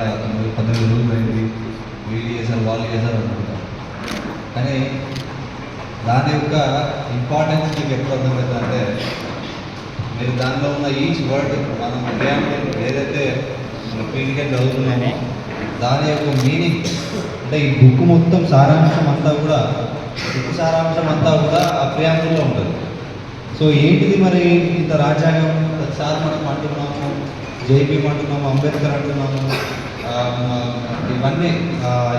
నెల 19 రోజులు అయింది, వీళ్ళు చేశారు వాళ్ళు చేశారు అనుకుంటాం. కానీ దాని యొక్క ఇంపార్టెన్స్ మీకు ఎప్పుడు అర్థమవుతుందంటే, మీరు దానిలో ఉన్న ఈచ్ వర్డ్ మనం ఏదైతే మన పీడికెట్ చదువుతున్నామో దాని యొక్క మీనింగ్, అంటే ఈ బుక్ మొత్తం సారాంశం అంతా కూడా ఆ ప్రియాంబుల్లో ఉంటుంది. సో ఏంటిది మరి ఇంత రాజ్యాంగం ప్రతిసారి మనం అంటున్నాము, జైపీఎం అంటున్నాము, అంబేద్కర్ అంటున్నాము, ఇవన్నీ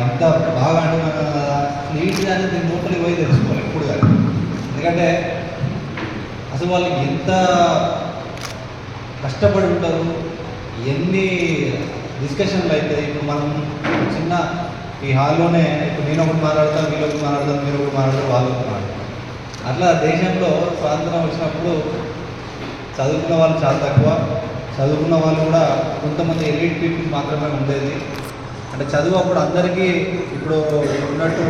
ఇంత బాగా అంటున్నాం కదా, ఏంటిది అనేది లోపలికి పోయి తెలుసుకోవాలి ఎప్పుడు కానీ. ఎందుకంటే అసలు వాళ్ళకి ఎంత కష్టపడి ఉంటారు, ఎన్ని డిస్కషన్లు అవుతాయి. ఇప్పుడు మనం చిన్న ఈ హాల్లోనే ఇప్పుడు నేను ఒకటి మాట్లాడతాను, వీళ్ళు ఒకటి మాట్లాడతాను, మీరు ఒకటి మాట్లాడతారు, వాళ్ళు ఒకటి మాట్లాడతారు. అట్లా దేశంలో స్వాతంత్రం వచ్చినప్పుడు చదువుకున్న వాళ్ళు చాలా తక్కువ, చదువుకున్న వాళ్ళు కూడా కొంతమంది ఎలిట్ పీపుల్ మాత్రమే ఉండేది. అంటే చదువు అప్పుడు అందరికీ ఇప్పుడు ఉన్నట్టు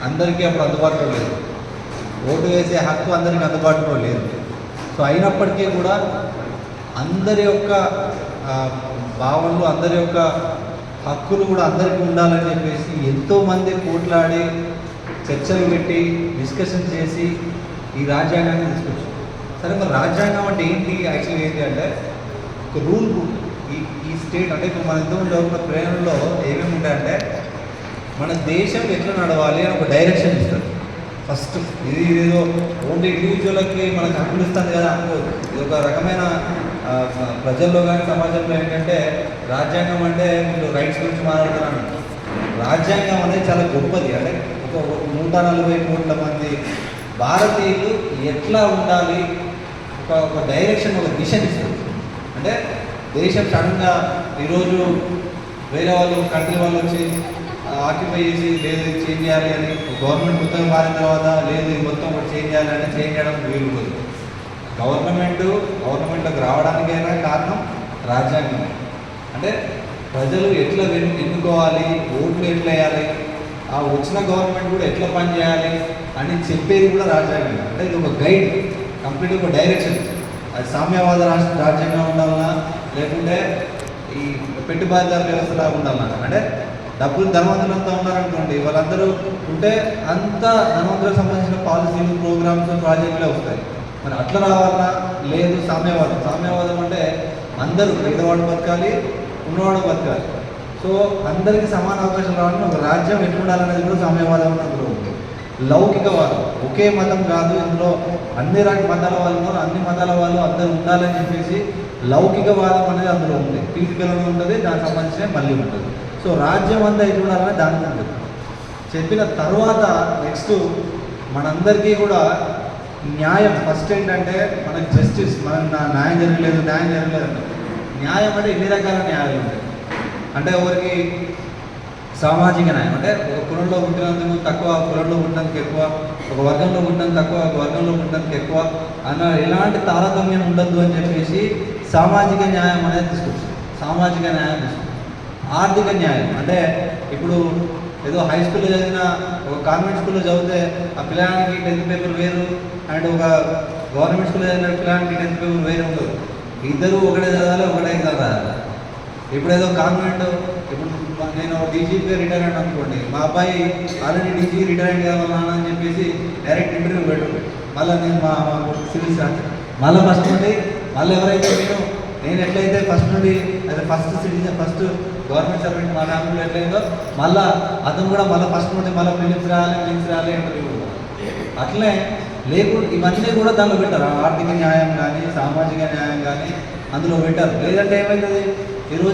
అందరికీ అప్పుడు అందుబాటులో లేదు, ఓటు వేసే హక్కు అందరికీ అందుబాటులో లేదు. సో అయినప్పటికీ కూడా అందరి యొక్క భావనలు, అందరి యొక్క హక్కులు కూడా అందరికీ ఉండాలని చెప్పేసి ఎంతోమంది పోట్లాడి చర్చలు పెట్టి డిస్కషన్ చేసి ఈ రాజ్యాంగాన్ని తీసుకొచ్చారు. సరే, మరి రాజ్యాంగం అంటే ఏంటి? యాక్చువల్గా ఏంటి అంటే ఒక రూల్ బుక్. ఈ స్టేట్ అంటే ఇప్పుడు మన ఇంతకుముందు చదువుకున్న ప్రేరణలో ఏమేమి ఉంటాయంటే మన దేశం ఎట్లా నడవాలి అని ఒక డైరెక్షన్ ఇస్తారు. ఫస్ట్ ఇది ఏదో ఓన్లీ ఇండివిజువల్కి మనకు హక్కులు ఇస్తుంది కదా అనుకోదు. ఇది ఒక రకమైన ప్రజల్లో కానీ సమాజంలో ఏంటంటే రాజ్యాంగం అంటే మీరు రైట్స్ గురించి మాట్లాడుతున్నాను. రాజ్యాంగం అనేది చాలా గొప్పది. అంటే ఒక 140 కోట్ల మంది భారతీయులు ఎట్లా ఉండాలి, ఒక డైరెక్షన్, ఒక దిశని ఇస్తుంది. అంటే దేశం సడన్గా ఈరోజు వేరే వాళ్ళు కంట్రీ వాళ్ళు వచ్చి ఆక్యుపై చేసి లేదు చేంజ్ చేయాలి అని, గవర్నమెంట్ మొత్తం మారిన తర్వాత లేదు ఇది మొత్తం ఒకటి చేంజ్ చేయాలి అంటే చేంజ్ చేయడం వీలు ఉండదు. గవర్నమెంట్లోకి రావడానికైనా కారణం రాజ్యాంగం. అంటే ప్రజలు ఎట్లా ఎన్నుకోవాలి, ఓట్లు ఎట్లా వేయాలి, ఆ వచ్చిన గవర్నమెంట్ కూడా ఎట్లా పనిచేయాలి అని చెప్పేది కూడా రాజ్యాంగం. అంటే ఇది ఒక గైడ్, కంప్లీట్ ఒక డైరెక్షన్. అది సామ్యవాద రాజ్యాంగం ఉండాలన్నా లేకుంటే ఈ పెట్టుబడిదారు వ్యవస్థ లాగా ఉండాలన్నా, అంటే డబ్బులు ధనవంతులంతా ఉన్నారనుకోండి, వాళ్ళందరూ ఉంటే అంత ధనవంతులకు సంబంధించిన పాలసీలు, ప్రోగ్రామ్స్, ప్రాజెక్టులే వస్తాయి. మరి అట్లా రావాలన్నా లేదు సామ్యవాదం అంటే అందరూ పేదవాడు బతకాలి, ఉన్నవాడు బతకాలి. సో అందరికీ సమాన అవకాశం రావాలని ఒక రాజ్యం ఎట్లా ఉండాలనేది కూడా సామ్యవాదం అందులో ఉంది. లౌకికవాదం, ఒకే మతం కాదు, ఇందులో అన్ని మతాల వాళ్ళు ఉన్నారు, అన్ని మతాల వాళ్ళు అందరూ ఉండాలని చెప్పేసి లౌకికవాదం అనేది అందులో ఉంది. ఫిజికల్గా ఉంటుంది, దానికి సంబంధించిన మళ్ళీ ఉంటుంది. సో రాజ్యం అంతా ఎట్లా ఉండాలనే దానికి ఉంటుంది. చెప్పిన తర్వాత నెక్స్ట్ మనందరికీ కూడా న్యాయం. ఫస్ట్ ఏంటంటే మనకు జస్టిస్, మనకు న్యాయం జరగలేదు న్యాయం అంటే ఎన్ని రకాల న్యాయాలు ఉంటాయి. అంటే ఎవరికి సామాజిక న్యాయం, అంటే ఒక కులంలో పుట్టినందుకు తక్కువ, కులంలో పుట్టినందుకు ఎక్కువ, ఒక వర్గంలో పుట్టినందుకు తక్కువ, ఒక వర్గంలో పుట్టినందుకు ఎక్కువ అన్న ఎలాంటి తారతమ్యం ఉండద్దు అని చెప్పేసి సామాజిక న్యాయం అనేది తీసుకొచ్చింది. సామాజిక న్యాయం తీసుకొచ్చింది. ఆర్థిక న్యాయం అంటే ఇప్పుడు ఏదో హై స్కూల్లో చదివిన ఒక కాన్వెంట్ స్కూల్లో చదివితే ఆ పిల్లగానికి 10th పేపర్ వేరు, అండ్ ఒక గవర్నమెంట్ స్కూల్లో చదివిన పిల్లగానికి 10th పేపర్ వేరే ఉండదు. ఇద్దరు ఒకటే చదవాలి, ఒకటే ఎగ్జామ్ రాయాలి. ఇప్పుడు ఏదో కాన్వెంట్, ఇప్పుడు నేను డీజీపీ రిటైర్ అయినా అనుకోండి, మా అబ్బాయి ఆల్రెడీ డీజీ రిటైర్ అయింది కదా అని చెప్పేసి డైరెక్ట్ ఇంటర్వ్యూ పెట్టు. మళ్ళీ నేను మా సివిల్స్ మళ్ళీ ఫస్ట్ నుండి మళ్ళీ ఎవరైతే నేను ఎట్లయితే ఫస్ట్ నుండి అదే first citizen, first government servant మా ఫ్యామిలీలో ఎట్లయిందో మళ్ళీ అతను కూడా మళ్ళీ ఫస్ట్ నుండి మళ్ళీ ఫిలిమ్స్ రాయాలి ఇంటర్వ్యూ కూడా అట్లనే లేకుండా ఇవన్నీ కూడా దానిలో పెట్టారు. ఆర్థిక న్యాయం కానీ సామాజిక న్యాయం కానీ అందులో పెట్టారు. లేదంటే ఏమైతుంది ఈరోజు